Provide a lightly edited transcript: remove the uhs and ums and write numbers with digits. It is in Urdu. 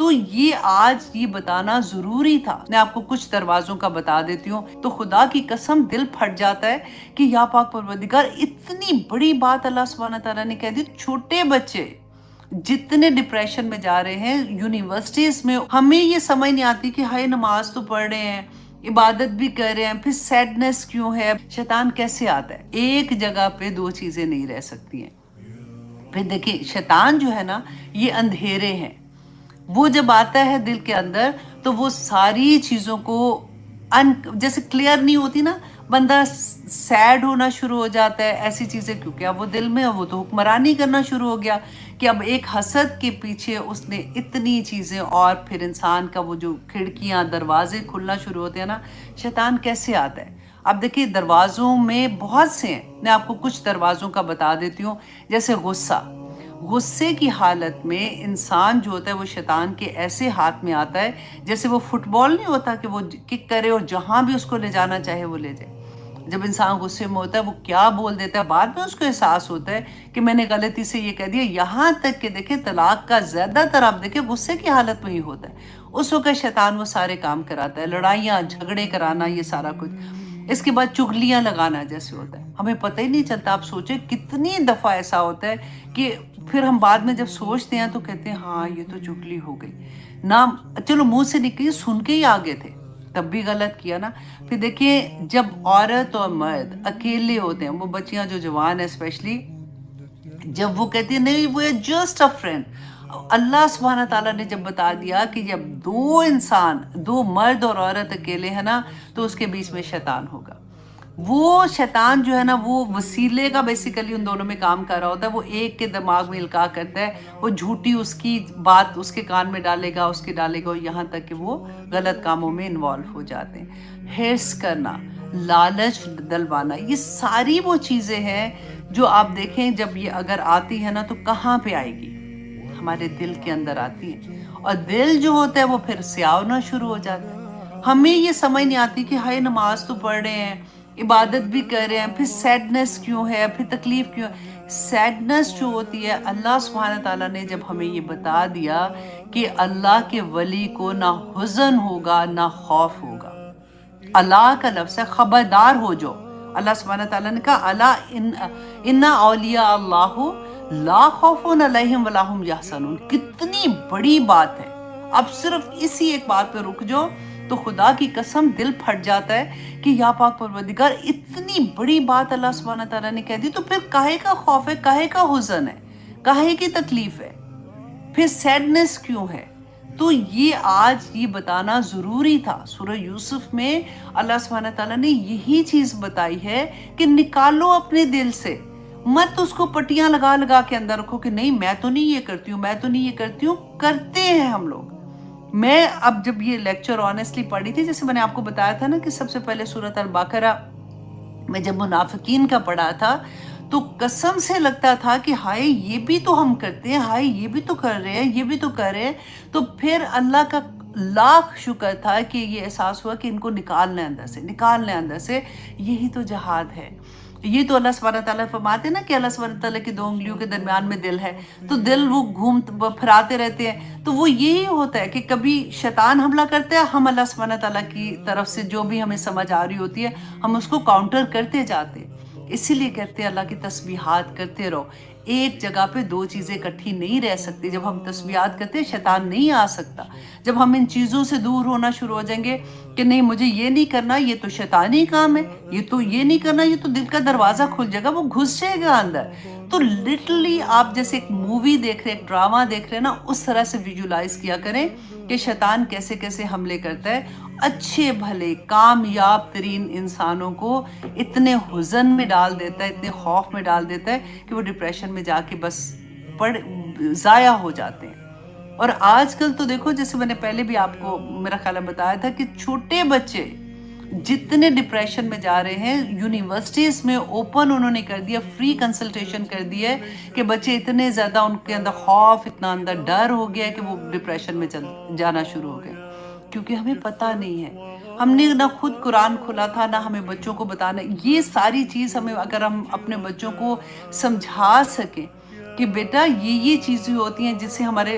تو یہ آج یہ بتانا ضروری تھا۔ میں آپ کو کچھ دروازوں کا بتا دیتی ہوں۔ تو خدا کی قسم دل پھٹ جاتا ہے کہ یا پاک پروردگار اتنی بڑی بات اللہ سبحانہ تعالیٰ نے کہہ دی۔ چھوٹے بچے جتنے ڈپریشن میں جا رہے ہیں یونیورسٹیز میں، ہمیں یہ سمجھ نہیں آتی کہ ہائے نماز تو پڑھ رہے ہیں، عبادت بھی کر رہے ہیں، پھر سیڈنس کیوں ہے؟ شیطان کیسے آتا ہے؟ ایک جگہ پہ دو چیزیں نہیں رہ سکتی ہیں۔ پھر دیکھیں شیطان جو ہے نا یہ اندھیرے ہیں، وہ جب آتا ہے دل کے اندر تو وہ ساری چیزوں کو جیسے کلیئر نہیں ہوتی نا، بندہ سیڈ ہونا شروع ہو جاتا ہے، ایسی چیزیں، کیونکہ اب وہ دل میں وہ تو حکمرانی کرنا شروع ہو گیا کہ اب ایک حسد کے پیچھے اس نے اتنی چیزیں، اور پھر انسان کا وہ جو کھڑکیاں دروازے کھلنا شروع ہوتے ہیں نا، شیطان کیسے آتا ہے؟ اب دیکھیں دروازوں میں بہت سے ہیں، میں آپ کو کچھ دروازوں کا بتا دیتی ہوں۔ جیسے غصے کی حالت میں انسان جو ہوتا ہے وہ شیطان کے ایسے ہاتھ میں آتا ہے جیسے وہ فٹ بال نہیں ہوتا کہ وہ کک کرے اور جہاں بھی اس کو لے جانا چاہے وہ لے جائے۔ جب انسان غصے میں ہوتا ہے وہ کیا بول دیتا ہے، بعد میں اس کو احساس ہوتا ہے کہ میں نے غلطی سے یہ کہہ دیا، یہاں تک کہ دیکھیں طلاق کا زیادہ تر آپ دیکھیں غصے کی حالت میں ہی ہوتا ہے۔ اس وقت شیطان وہ سارے کام کراتا ہے، لڑائیاں جھگڑے کرانا، یہ سارا کچھ۔ اس کے بعد چغلیاں لگانا جیسے ہوتا ہے، ہمیں پتہ ہی نہیں چلتا۔ آپ سوچیں کتنی دفعہ ایسا ہوتا ہے کہ پھر ہم بعد میں جب سوچتے ہیں تو کہتے ہیں ہاں یہ تو چغلی ہو گئی نا، چلو منہ سے نکلی، سن کے ہی آگے تھے، تب بھی غلط کیا نا۔ پھر دیکھیں جب عورت اور مرد اکیلے ہوتے ہیں، وہ بچیاں جو جوان ہیں اسپیشلی، جب وہ کہتی ہیں نہیں وہ جسٹ اے فرینڈ، اللہ سبحانہ تعالیٰ نے جب بتا دیا کہ جب دو مرد اور عورت اکیلے ہیں نا تو اس کے بیچ میں شیطان ہوگا۔ وہ شیطان جو ہے نا وہ وسیلے کا بیسیکلی ان دونوں میں کام کر رہا ہوتا ہے، وہ ایک کے دماغ میں القاء کرتا ہے، وہ جھوٹی اس کی بات اس کے کان میں ڈالے گا، اس کے ڈالے گا، یہاں تک کہ وہ غلط کاموں میں انوالو ہو جاتے ہیں۔ حرص کرنا، لالچ دلوانا، یہ ساری وہ چیزیں ہیں جو آپ دیکھیں جب یہ اگر آتی ہے نا تو کہاں پہ آئے گی؟ ہمارے دل کے اندر آتی ہے، اور دل جو ہوتا ہے وہ پھر سیاونا شروع ہو جاتا ہے۔ ہمیں یہ سمجھ نہیں آتی کہ ہائے نماز تو پڑھ رہے ہیں، عبادت بھی کر رہے ہیں، پھر سیڈنس کیوں ہے، پھر تکلیف کیوں ہے؟ سیڈنس جو ہوتی ہے، اللہ سبحانہ تعالیٰ نے جب ہمیں یہ بتا دیا کہ اللہ کے ولی کو نہ حزن ہوگا نہ خوف ہوگا۔ اللہ کا لفظ ہے خبردار ہو جو، اللہ سبحانہ تعالیٰ نے کہا اللہ ان اولیاء اللہ لا خوف علیہم ولا ہم یحزنون۔ کتنی بڑی بات ہے، اب صرف اسی ایک بات پہ رک جو تو خدا کی قسم دل پھٹ جاتا ہے کہ یا پاک پروردگار اتنی بڑی بات اللہ سبحانہ تعالیٰ نے کہہ دی، تو پھر کاہے کا خوف ہے، کاہے کا حزن ہے، کاہے کی تکلیف ہے، پھر سیڈنس کیوں ہے؟ تو یہ آج یہ بتانا ضروری تھا۔ سورہ یوسف میں اللہ سبحانہ تعالیٰ نے یہی چیز بتائی ہے کہ نکالو اپنے دل سے، مت اس کو پٹیاں لگا لگا کے اندر رکھو کہ نہیں میں تو نہیں یہ کرتی ہوں، میں تو نہیں یہ کرتی ہوں، کرتے ہیں ہم لوگ۔ میں اب جب یہ لیکچر آنیسٹلی پڑھی تھی، جیسے میں نے آپ کو بتایا تھا نا کہ سب سے پہلے سورۃ البقرہ میں جب منافقین کا پڑھا تھا تو قسم سے لگتا تھا کہ ہائے یہ بھی تو ہم کرتے ہیں، ہائے یہ بھی تو کر رہے ہیں، یہ بھی تو کر رہے ہیں۔ تو پھر اللہ کا لاکھ شکر تھا کہ یہ احساس ہوا کہ ان کو نکالنا ہے اندر سے، نکالنا ہے اندر سے، یہی تو جہاد ہے۔ یہ تو اللہ سبحانہ تعالیٰ فرماتے ہیں نا کہ اللہ سبحانہ تعالیٰ کی 2 انگلیوں کے درمیان میں دل ہے، تو دل وہ پھراتے رہتے ہیں، تو وہ یہی ہوتا ہے کہ کبھی شیطان حملہ کرتا ہے، ہم اللہ سبحانہ تعالیٰ کی طرف سے جو بھی ہمیں سمجھ آ رہی ہوتی ہے ہم اس کو کاؤنٹر کرتے جاتے ہیں۔ اسی لیے کہتے ہیں اللہ کی تسبیحات کرتے رہو، ایک جگہ پہ دو چیزیں اکٹھی نہیں رہ سکتی۔ جب ہم تسبیحات کرتے ہیں شیطان نہیں آ سکتا۔ جب ہم ان چیزوں سے دور ہونا شروع ہو جائیں گے کہ نہیں مجھے یہ نہیں کرنا، یہ تو شیطانی کام ہے، یہ نہیں کرنا، یہ تو دل کا دروازہ کھل جائے گا، وہ گھس جائے گا اندر۔ تو لٹرلی آپ جیسے ایک مووی دیکھ رہے ہیں، ایک ڈرامہ دیکھ رہے ہیں نا، اس طرح سے ویژولائز کیا کریں کہ شیطان کیسے کیسے حملے کرتا ہے اچھے بھلے کامیاب ترین انسانوں کو اتنے حزن میں ڈال دیتا ہے، اتنے خوف میں ڈال دیتا ہے کہ وہ ڈپریشن میں جا کے بس ضائع ہو جاتے ہیں۔ اور آج کل تو دیکھو، جیسے میں نے پہلے بھی آپ کو میرا خیال بتایا تھا کہ چھوٹے بچے جتنے ڈپریشن میں جا رہے ہیں، یونیورسٹیز میں اوپن انہوں نے کر دیا، فری کنسلٹیشن کر دی ہے کہ بچے اتنے زیادہ ان کے اندر خوف، اتنا اندر ڈر ہو گیا ہے کہ وہ ڈپریشن میں جانا شروع ہو گئے، کیونکہ ہمیں پتہ نہیں ہے۔ ہم نے نہ خود قرآن کھولا تھا، نہ ہمیں بچوں کو بتانا۔ یہ ساری چیز ہمیں اگر ہم اپنے بچوں کو سمجھا سکیں کہ بیٹا یہ چیزیں ہوتی ہیں جس سے ہمارے